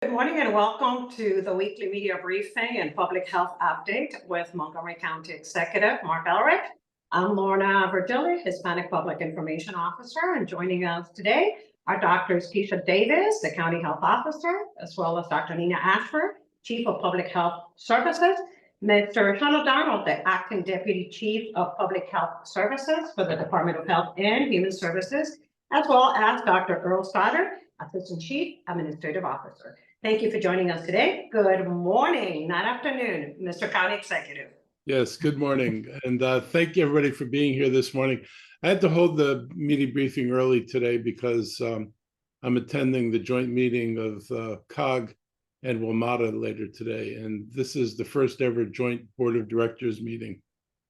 Good morning and welcome to the weekly media briefing and public health update with Montgomery County Executive Marc Elrich. I'm Lorna Virgili, Hispanic Public Information Officer, and joining us today are Drs. Keisha Davis, the County Health Officer, as well as Dr. Nina Ashford, Chief of Public Health Services, Mr. Sean O'Donnell, the Acting Deputy Chief of Public Health Services for the Department of Health and Human Services, as well as Dr. Earl Stoddard, Assistant Chief Administrative Officer. Thank you for joining us today. Good morning, not afternoon, Mr. County Executive. Yes, good morning. And thank you everybody for being here this morning. I had to hold the media briefing early today because I'm attending the joint meeting of COG and WMATA later today. And this is the first ever joint board of directors meeting.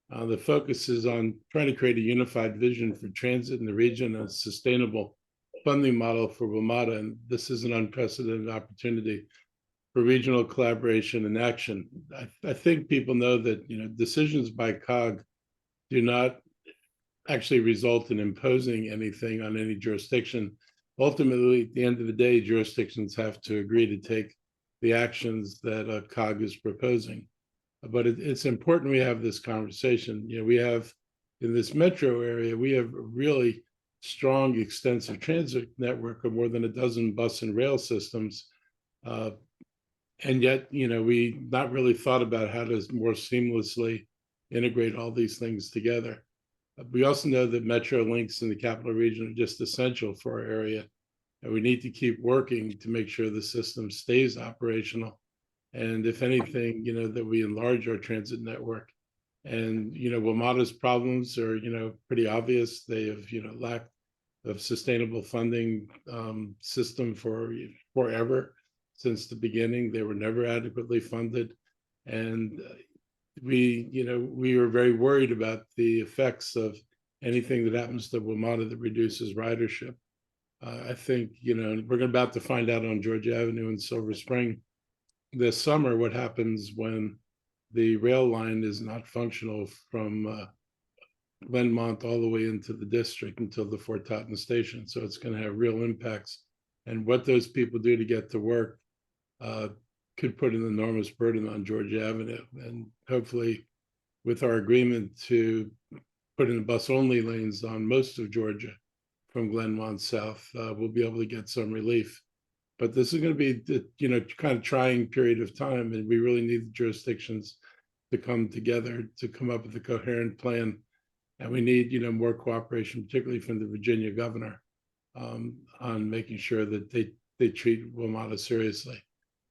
The focus is on trying to create a unified vision for transit in the region and a sustainable funding model for WMATA. And this is an unprecedented opportunity for regional collaboration and action. I think people know that decisions by COG do not actually result in imposing anything on any jurisdiction. Ultimately, at the end of the day, jurisdictions have to agree to take the actions that COG is proposing. But it's important we have this conversation. We have, in this metro area, we have a really strong, extensive transit network of more than a dozen bus and rail systems. And yet, we not really thought about how to more seamlessly integrate all these things together. We also know that metro links in the capital region are just essential for our area. And we need to keep working to make sure the system stays operational. And if anything, that we enlarge our transit network. And, WMATA's problems are, pretty obvious. They have, lack of sustainable funding system for forever. Since the beginning, they were never adequately funded. And we were very worried about the effects of anything that happens to WMATA that reduces ridership. I think, we're about to find out on Georgia Avenue in Silver Spring this summer what happens when the rail line is not functional from Glenmont all the way into the district until the Fort Totten station. So it's going to have real impacts. And what those people do to get to work could put an enormous burden on Georgia Avenue. And hopefully with our agreement to put in bus-only lanes on most of Georgia from Glenmont south, we'll be able to get some relief. But this is going to be, kind of trying period of time, and we really need the jurisdictions to come together to come up with a coherent plan. And we need, more cooperation, particularly from the Virginia governor, on making sure that they treat WMATA seriously.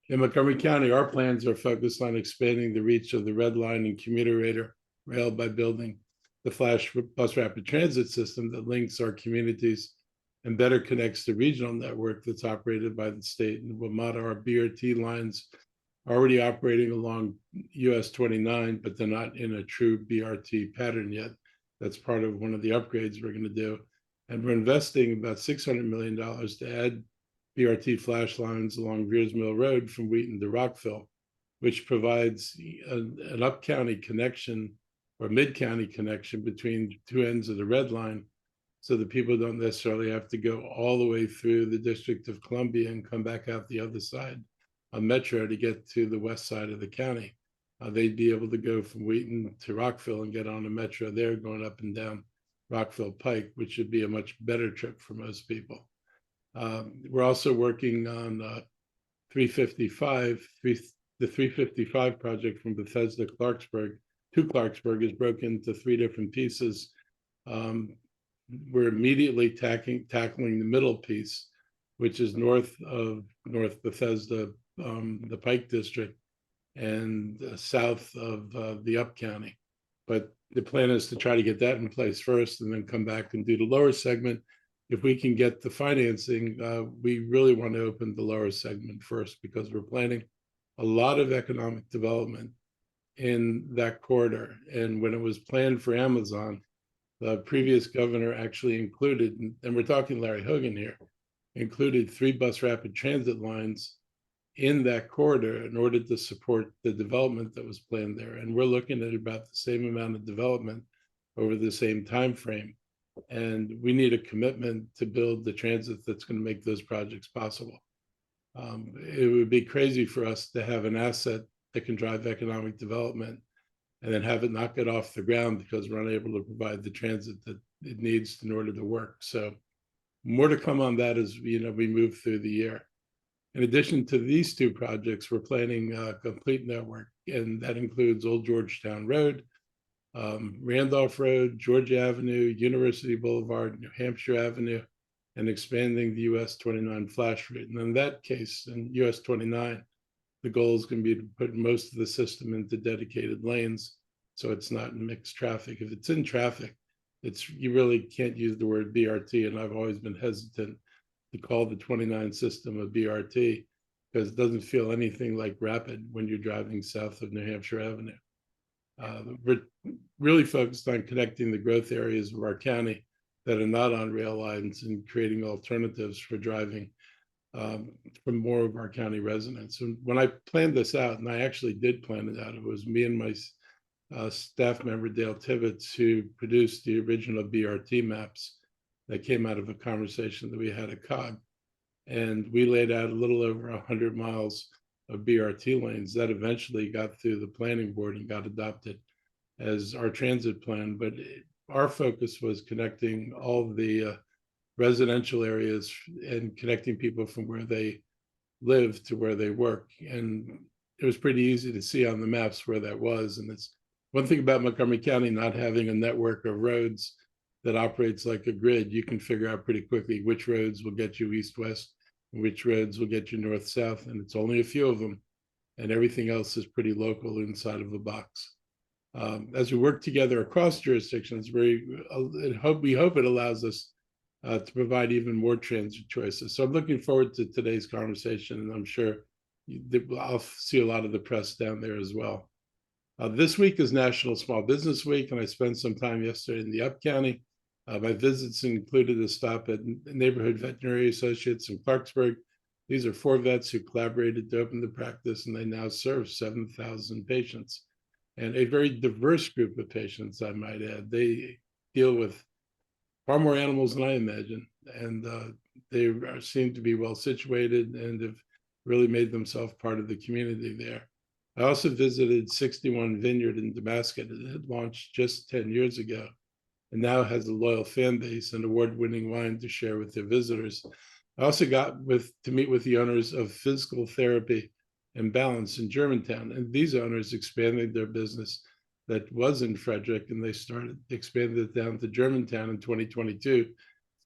In Montgomery County, our plans are focused on expanding the reach of the Red Line and commuter rail by building the Flash bus rapid transit system that links our communities and better connects the regional network that's operated by the state. And WMATA, our BRT lines are already operating along US 29, but they're not in a true BRT pattern yet. That's part of one of the upgrades we're going to do. And we're investing about $600 million to add BRT flash lines along Veers Mill Road from Wheaton to Rockville, which provides an up-county connection or mid-county connection between two ends of the Red Line, so that people don't necessarily have to go all the way through the District of Columbia and come back out the other side on Metro to get to the west side of the county. They'd be able to go from Wheaton to Rockville and get on a Metro there going up and down Rockville Pike, which would be a much better trip for most people. We're also working on 355. The 355 project from Bethesda to Clarksburg is broken into three different pieces. We're immediately tackling the middle piece, which is north Bethesda, the Pike District, and south of the Up County. But the plan is to try to get that in place first and then come back and do the lower segment. If we can get the financing, we really want to open the lower segment first because we're planning a lot of economic development in that corridor. And when it was planned for Amazon, the previous governor actually included, and we're talking Larry Hogan here, included 3 bus rapid transit lines in that corridor in order to support the development that was planned there. And we're looking at about the same amount of development over the same time frame. And we need a commitment to build the transit that's going to make those projects possible. It would be crazy for us to have an asset that can drive economic development and then have it not get off the ground because we're unable to provide the transit that it needs in order to work. So more to come on that as we move through the year. In addition to these two projects, we're planning a complete network, and that includes Old Georgetown Road, Randolph Road, Georgia Avenue, University Boulevard, New Hampshire Avenue, and expanding the US 29 flash route. And in that case, in US 29, the goal is going to be to put most of the system into dedicated lanes, so it's not in mixed traffic. If it's in traffic, you really can't use the word BRT, and I've always been hesitant to call the 29 system a BRT because it doesn't feel anything like rapid when you're driving south of New Hampshire Avenue. We're really focused on connecting the growth areas of our county that are not on rail lines and creating alternatives for driving for more of our county residents. And when I planned this out, and I actually did plan it out, it was me and my staff member, Dale Tibbetts, who produced the original BRT maps that came out of a conversation that we had at COG. And we laid out a little over 100 miles of BRT lanes that eventually got through the planning board and got adopted as our transit plan. But our focus was connecting all the residential areas and connecting people from where they live to where they work. And it was pretty easy to see on the maps where that was. And it's one thing about Montgomery County not having a network of roads that operates like a grid. You can figure out pretty quickly which roads will get you east-west and which roads will get you north-south. And it's only a few of them. And everything else is pretty local inside of a box. As we work together across jurisdictions, we hope it allows us to provide even more transit choices. So I'm looking forward to today's conversation, and I'm sure I'll see a lot of the press down there as well. This week is National Small Business Week, and I spent some time yesterday in the Up County. My visits included a stop at Neighborhood Veterinary Associates in Clarksburg. These are 4 vets who collaborated to open the practice, and they now serve 7,000 patients. And a very diverse group of patients, I might add. They deal with far more animals than I imagine, and they seem to be well situated and have really made themselves part of the community there. I also visited 61 Vineyard in Damascus. It had launched just 10 years ago and now has a loyal fan base and award-winning wine to share with their visitors. I also got to meet with the owners of Physical Therapy and Balance in Germantown, and these owners expanded their business that was in Frederick, and they expanded it down to Germantown in 2022 to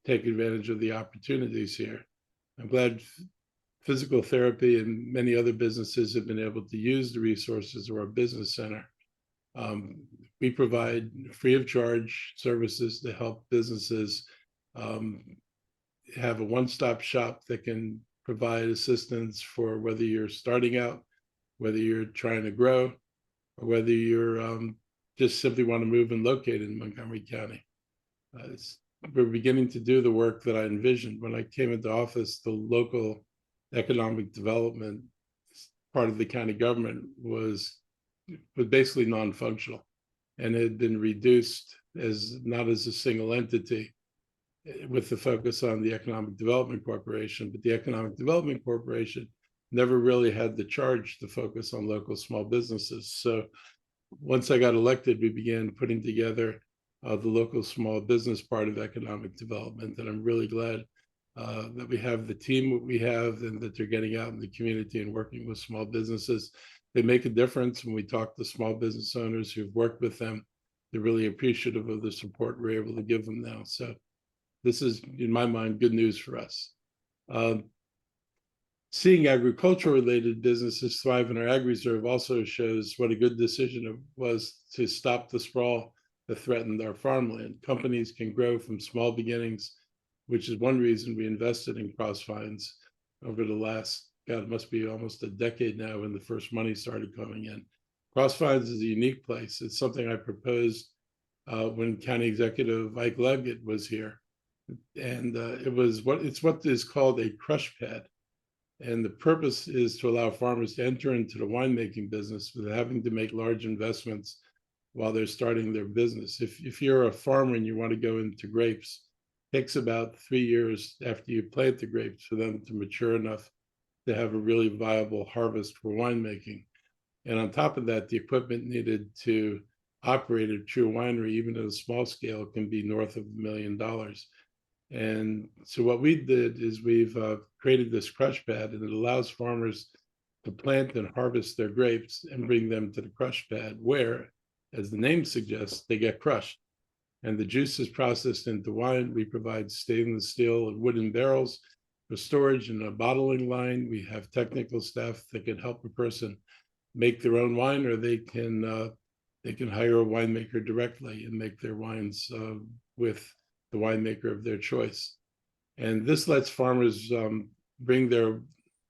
take advantage of the opportunities here. I'm glad Physical Therapy and many other businesses have been able to use the resources of our business center. We provide free of charge services to help businesses have a one-stop shop that can provide assistance for whether you're starting out, whether you're trying to grow, or whether you're just simply want to move and locate in Montgomery County. We're beginning to do the work that I envisioned. When I came into office, the local economic development part of the county government was basically non-functional and had been reduced not as a single entity with the focus on the Economic Development Corporation, but the Economic Development Corporation never really had the charge to focus on local small businesses. So once I got elected, we began putting together the local small business part of economic development, and I'm really glad that we have the team we have and that they're getting out in the community and working with small businesses. They make a difference. When we talk to small business owners who've worked with them, they're really appreciative of the support we're able to give them now. So this is, in my mind, good news for us. Seeing agriculture-related businesses thrive in our ag reserve also shows what a good decision it was to stop the sprawl that threatened our farmland. Companies can grow from small beginnings, which is one reason we invested in Crossvines over the last, God, it must be almost a decade now when the first money started coming in. Crossvines is a unique place. It's something I proposed when County Executive Ike Leggett was here. And it's what is called a crush pad. And the purpose is to allow farmers to enter into the winemaking business without having to make large investments while they're starting their business. If you're a farmer and you want to go into grapes, it takes about 3 years after you plant the grapes for them to mature enough to have a really viable harvest for winemaking. And on top of that, the equipment needed to operate a true winery, even at a small scale, can be north of $1 million. And so what we did is we've created this crush pad, and it allows farmers to plant and harvest their grapes and bring them to the crush pad where, as the name suggests, they get crushed. And the juice is processed into wine. We provide stainless steel and wooden barrels for storage and a bottling line. We have technical staff that can help a person make their own wine, or they can hire a winemaker directly and make their wines with the winemaker of their choice. And this lets farmers bring their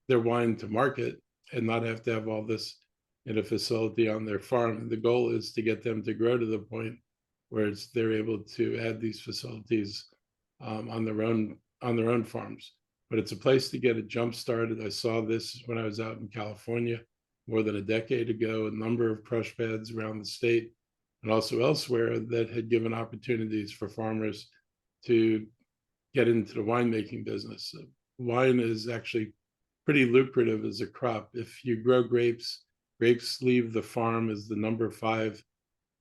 wine to market and not have to have all this in a facility on their farm. And the goal is to get them to grow to the point where they're able to add these facilities on their own farms. But it's a place to get a jump started. I saw this when I was out in California more than a decade ago, a number of crush pads around the state and also elsewhere that had given opportunities for farmers to get into the winemaking business. Wine is actually pretty lucrative as a crop. If you grow grapes, grapes leave the farm as the number 5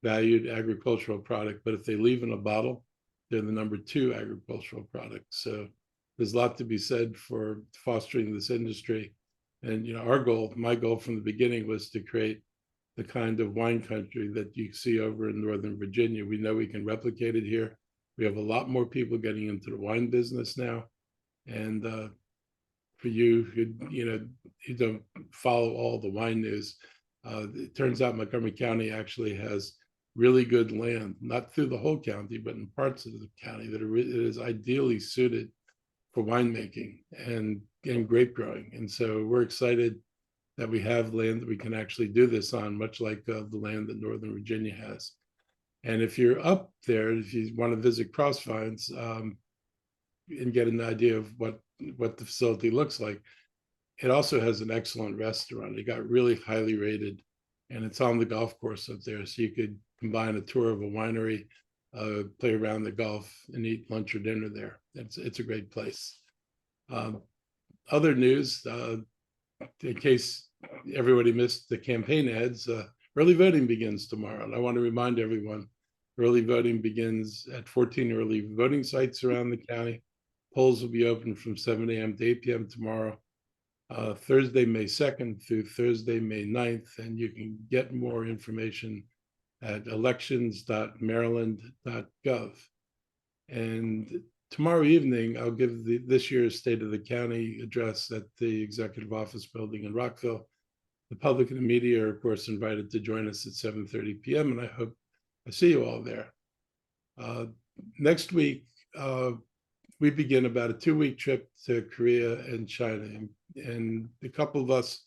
valued agricultural product, but if they leave in a bottle, they're the number 2 agricultural product. So there's a lot to be said for fostering this industry. And my goal from the beginning was to create the kind of wine country that you see over in Northern Virginia. We know we can replicate it here. We have a lot more people getting into the wine business now. And for you who don't follow all the wine news, it turns out Montgomery County actually has really good land, not through the whole county, but in parts of the county that it is ideally suited for winemaking and grape growing. And so we're excited that we have land that we can actually do this on, much like the land that Northern Virginia has. And if you're up there, if you want to visit Crossvines and get an idea of what the facility looks like, it also has an excellent restaurant. It got really highly rated, and it's on the golf course up there. So you could combine a tour of a winery, play around the golf, and eat lunch or dinner there. It's a great place. Other news, in case everybody missed the campaign ads, early voting begins tomorrow. And I want to remind everyone, early voting begins at 14 early voting sites around the county. Polls will be open from 7 a.m. to 8 p.m. tomorrow, Thursday, May 2nd through Thursday, May 9th. And you can get more information at elections.maryland.gov. And tomorrow evening, I'll give this year's State of the County address at the Executive Office Building in Rockville. The public and the media are, of course, invited to join us at 7:30 p.m., and I hope I see you all there. Next week, we begin about a 2-week trip to Korea and China. And a couple of us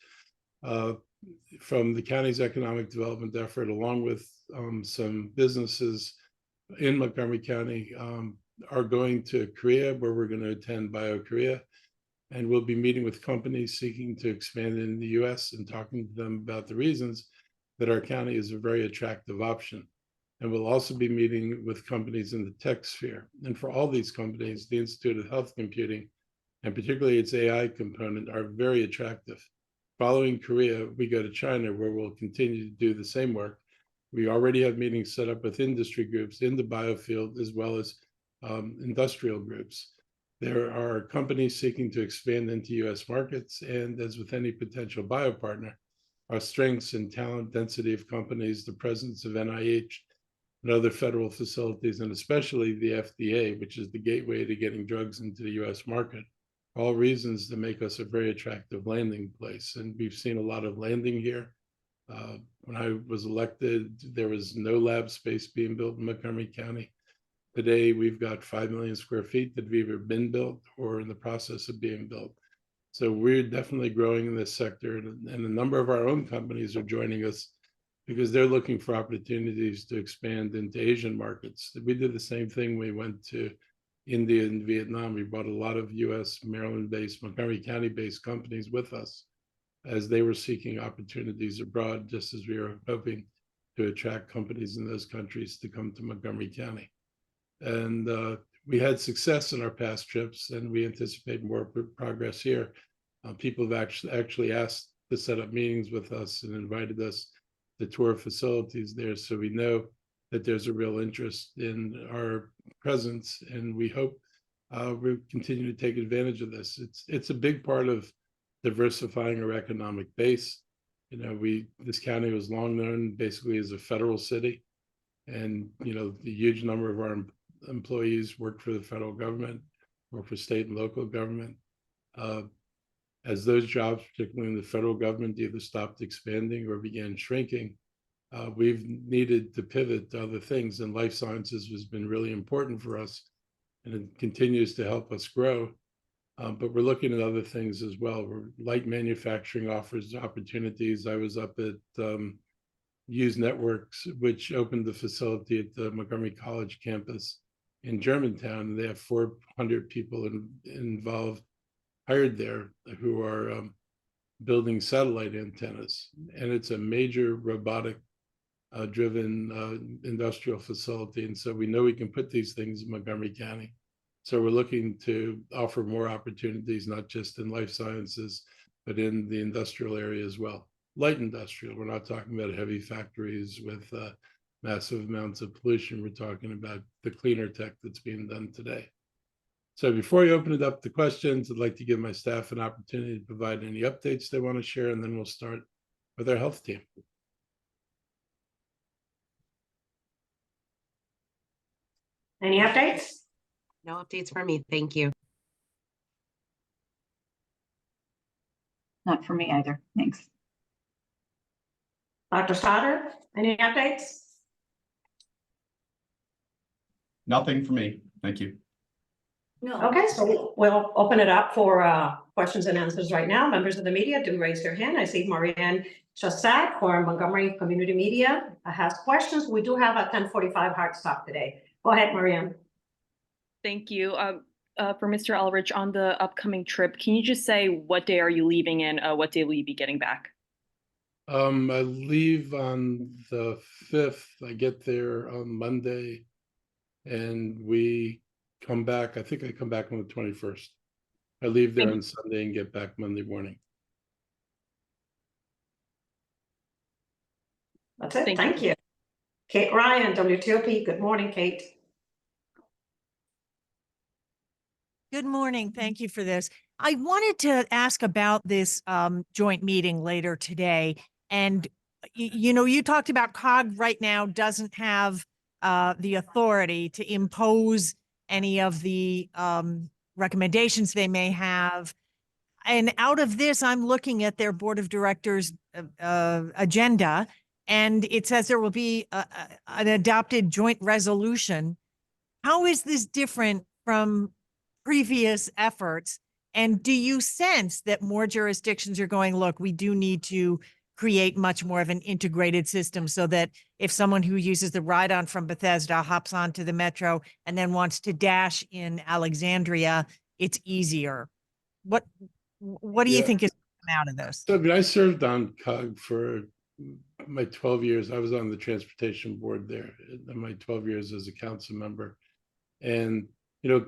from the county's economic development effort, along with some businesses in Montgomery County, are going to Korea, where we're going to attend BioKorea. And we'll be meeting with companies seeking to expand in the US and talking to them about the reasons that our county is a very attractive option. And we'll also be meeting with companies in the tech sphere. And for all these companies, the Institute of Health Computing, and particularly its AI component, are very attractive. Following Korea, we go to China, where we'll continue to do the same work. We already have meetings set up with industry groups in the biofield, as well as industrial groups. There are companies seeking to expand into US markets, and as with any potential bio partner, our strengths in talent, density of companies, the presence of NIH and other federal facilities, and especially the FDA, which is the gateway to getting drugs into the US market, all reasons to make us a very attractive landing place. And we've seen a lot of landing here. When I was elected, there was no lab space being built in Montgomery County. Today, we've got 5 million square feet that have either been built or in the process of being built. So we're definitely growing in this sector, and a number of our own companies are joining us because they're looking for opportunities to expand into Asian markets. We did the same thing. We went to India and Vietnam. We brought a lot of US, Maryland-based, Montgomery County-based companies with us as they were seeking opportunities abroad, just as we were hoping to attract companies in those countries to come to Montgomery County. And we had success in our past trips, and we anticipate more progress here. People have actually asked to set up meetings with us and invited us to tour facilities there. So we know that there's a real interest in our presence, and we hope we continue to take advantage of this. It's a big part of diversifying our economic base. You know, this county was long known basically as a federal city, and you know, the huge number of our employees work for the federal government or for state and local government. As those jobs, particularly in the federal government, either stopped expanding or began shrinking, we've needed to pivot to other things, and life sciences has been really important for us, and it continues to help us grow. But we're looking at other things as well. Light manufacturing offers opportunities. I was up at Use Networks, which opened the facility at the Montgomery College campus in Germantown. They have 400 people involved, hired there, who are building satellite antennas. And it's a major robotic driven industrial facility. And so we know we can put these things in Montgomery County. So we're looking to offer more opportunities, not just in life sciences, but in the industrial area as well. Light industrial, we're not talking about heavy factories with massive amounts of pollution. We're talking about the cleaner tech that's being done today. So before I open it up to questions, I'd like to give my staff an opportunity to provide any updates they want to share, and then we'll start with our health team. Any updates? No updates for me. Thank you. Not for me either. Thanks. Dr. Stoddard, any updates? Nothing for me. Thank you. No. Okay, so we'll open it up for questions and answers right now. Members of the media, do raise your hand. I see Marianne Chassat for Montgomery Community Media has questions. We do have a 10:45 hard stop today. Go ahead, Marianne. Thank you. For Mr. Elrich, on the upcoming trip, can you just say what day are you leaving and what day will you be getting back? I leave on the 5th. I get there on Monday, and we come back. I think I come back on the 21st. I leave there on Sunday and get back Monday morning. That's it. Thank Thank you. Kate Ryan, WTOP. Good morning, Kate. Good morning. Thank you for this. I wanted to ask about this joint meeting later today. And, you know, you talked about COG right now doesn't have the authority to impose any of the recommendations they may have. And out of this, I'm looking at their board of directors agenda, and it says there will be an adopted joint resolution. How is this different from previous efforts? And do you sense that more jurisdictions are going, look, we do need to create much more of an integrated system so that if someone who uses the ride-on from Bethesda hops onto the metro and then wants to dash in Alexandria, it's easier? What do you think is coming out of this? So, I mean, I served on COG for my 12 years. I was on the transportation board there in my 12 years as a council member. And, you know,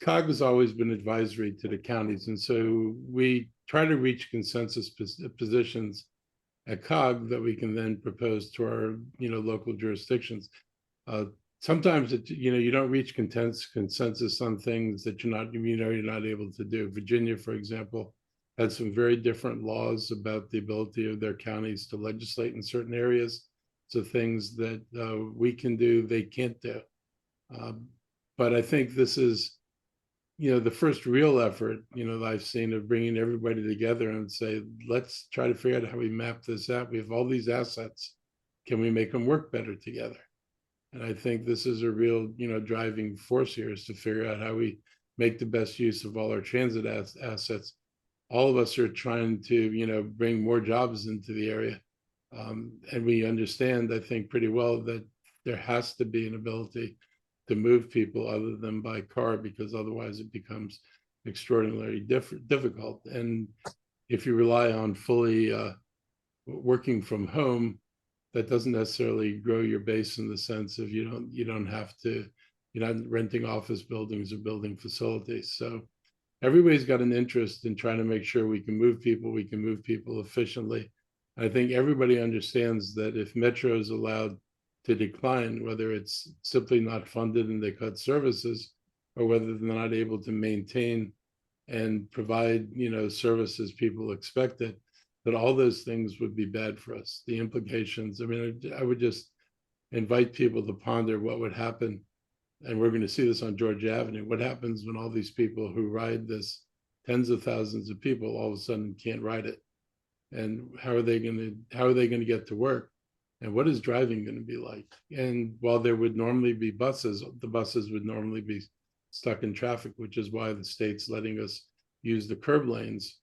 COG has always been advisory to the counties. And so we try to reach consensus positions at COG that we can then propose to our, you know, local jurisdictions. Sometimes, you know, you don't reach consensus on things that you're not able to do. Virginia, for example, had some very different laws about the ability of their counties to legislate in certain areas. So things that we can do, they can't do. But I think this is, you know, the first real effort, you know, that I've seen of bringing everybody together and say, let's try to figure out how we map this out. We have all these assets. Can we make them work better together? And I think this is a real, you know, driving force here, is to figure out how we make the best use of all our transit assets. All of us are trying to, you know, bring more jobs into the area. And we understand, I think, pretty well that there has to be an ability to move people other than by car, because otherwise it becomes extraordinarily difficult. And if you rely on fully working from home, that doesn't necessarily grow your base in the sense of you don't have to, you're not renting office buildings or building facilities. So everybody's got an interest in trying to make sure we can move people efficiently. I think everybody understands that if Metro is allowed to decline, whether it's simply not funded and they cut services, or whether they're not able to maintain and provide, services people expected, that all those things would be bad for us. The implications, I mean, I would just invite people to ponder what would happen. And we're going to see this on Georgia Avenue. What happens when all these people who ride this, tens of thousands of people, all of a sudden can't ride it? And how are they going to get to work? And what is driving going to be like? And while there would normally be buses, the buses would normally be stuck in traffic, which is why the state's letting us use the curb lanes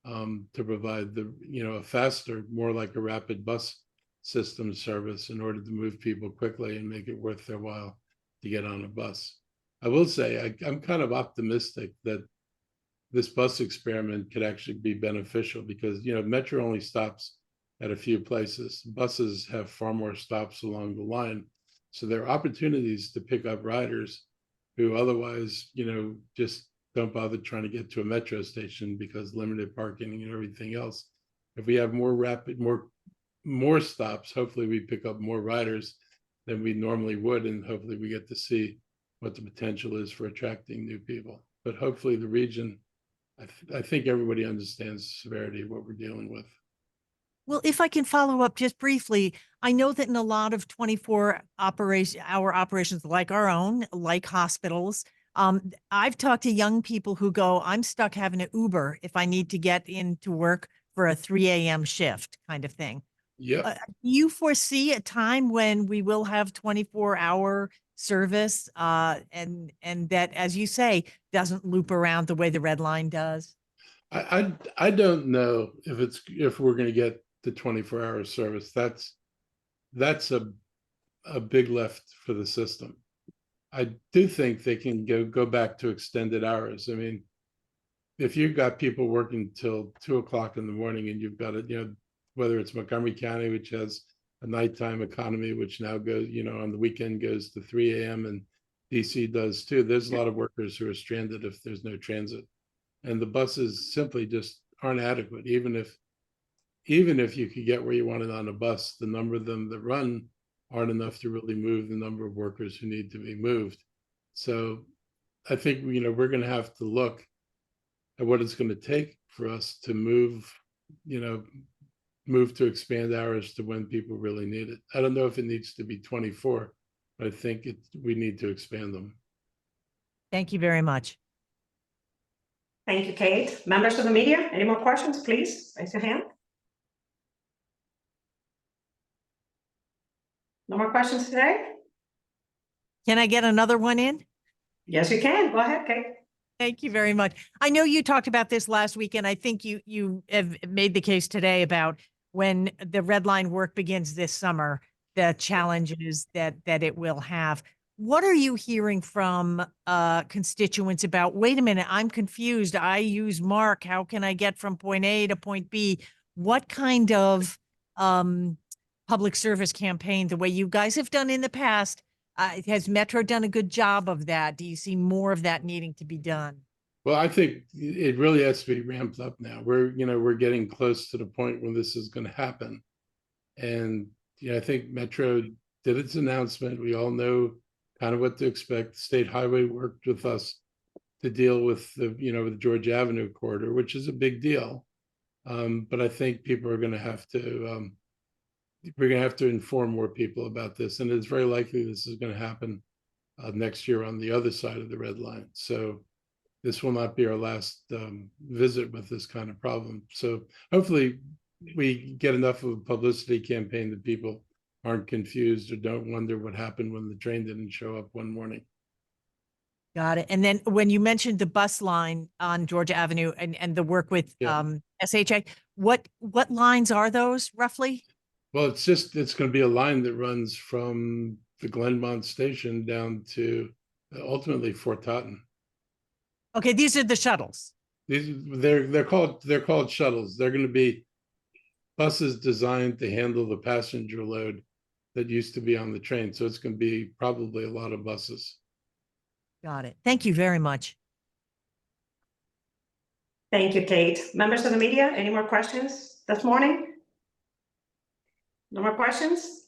to provide a faster, more like a rapid bus system service in order to move people quickly and make it worth their while to get on a bus. I will say I'm kind of optimistic that this bus experiment could actually be beneficial because, Metro only stops at a few places. Buses have far more stops along the line. So there are opportunities to pick up riders who otherwise, just don't bother trying to get to a Metro station because limited parking and everything else. If we have more stops, hopefully we pick up more riders than we normally would, and hopefully we get to see what the potential is for attracting new people. But hopefully the region, I think everybody understands the severity of what we're dealing with. Well, if I can follow up just briefly, I know that in a lot of 24-hour operations like our own, like hospitals, I've talked to young people who go, I'm stuck having an Uber if I need to get into work for a 3 a.m. shift kind of thing. Yeah. Do you foresee a time when we will have 24-hour service and that, as you say, doesn't loop around the way the Red Line does? I don't know if we're going to get the 24-hour service. That's a big lift for the system. I do think they can go back to extended hours. I mean, if you've got people working till 2:00 in the morning and you've got whether it's Montgomery County, which has a nighttime economy, which now goes, on the weekend goes to 3 a.m. and DC does too. There's a lot of workers who are stranded if there's no transit. And the buses simply just aren't adequate. Even if you could get where you wanted on a bus, the number of them that run aren't enough to really move the number of workers who need to be moved. So I think, we're going to have to look at what it's going to take for us to move to expand hours to when people really need it. I don't know if it needs to be 24, but I think we need to expand them. Thank you very much. Thank you, Kate. Members of the media, any more questions, please raise your hand. No more questions today? Can I get another one in? Yes, you can. Go ahead, Kate. Thank you very much. I know you talked about this last week, and I think you have made the case today about when the Red Line work begins this summer, the challenges that it will have. What are you hearing from constituents about, wait a minute, I'm confused. I use Marc. How can I get from point A to point B? What kind of public service campaign, the way you guys have done in the past, has Metro done a good job of that? Do you see more of that needing to be done? Well, I think it really has to be ramped up now. We're getting close to the point when this is going to happen. And I think Metro did its announcement. We all know kind of what to expect. State Highway worked with us to deal with the Georgia Avenue corridor, which is a big deal. But I think people are going to have to we're going to have to inform more people about this, and it's very likely this is going to happen next year on the other side of the Red Line. So this will not be our last visit with this kind of problem. So hopefully we get enough of a publicity campaign that people aren't confused or don't wonder what happened when the train didn't show up one morning. Got it. And then when you mentioned the bus line on Georgia Avenue and the work with SHA, what lines are those roughly? Well, it's going to be a line that runs from the Glenmont station down to ultimately Fort Totten. Okay, these are the shuttles. They're called shuttles. They're going to be buses designed to handle the passenger load that used to be on the train. So it's going to be probably a lot of buses. Got it. Thank you very much. Thank you, Kate. Members of the media, any more questions this morning? No more questions?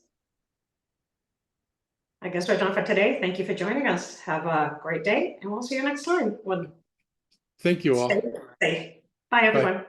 I guess we're done for today. Thank you for joining us. Have a great day, and we'll see you next time. Thank you all. Stay safe. Bye, everyone.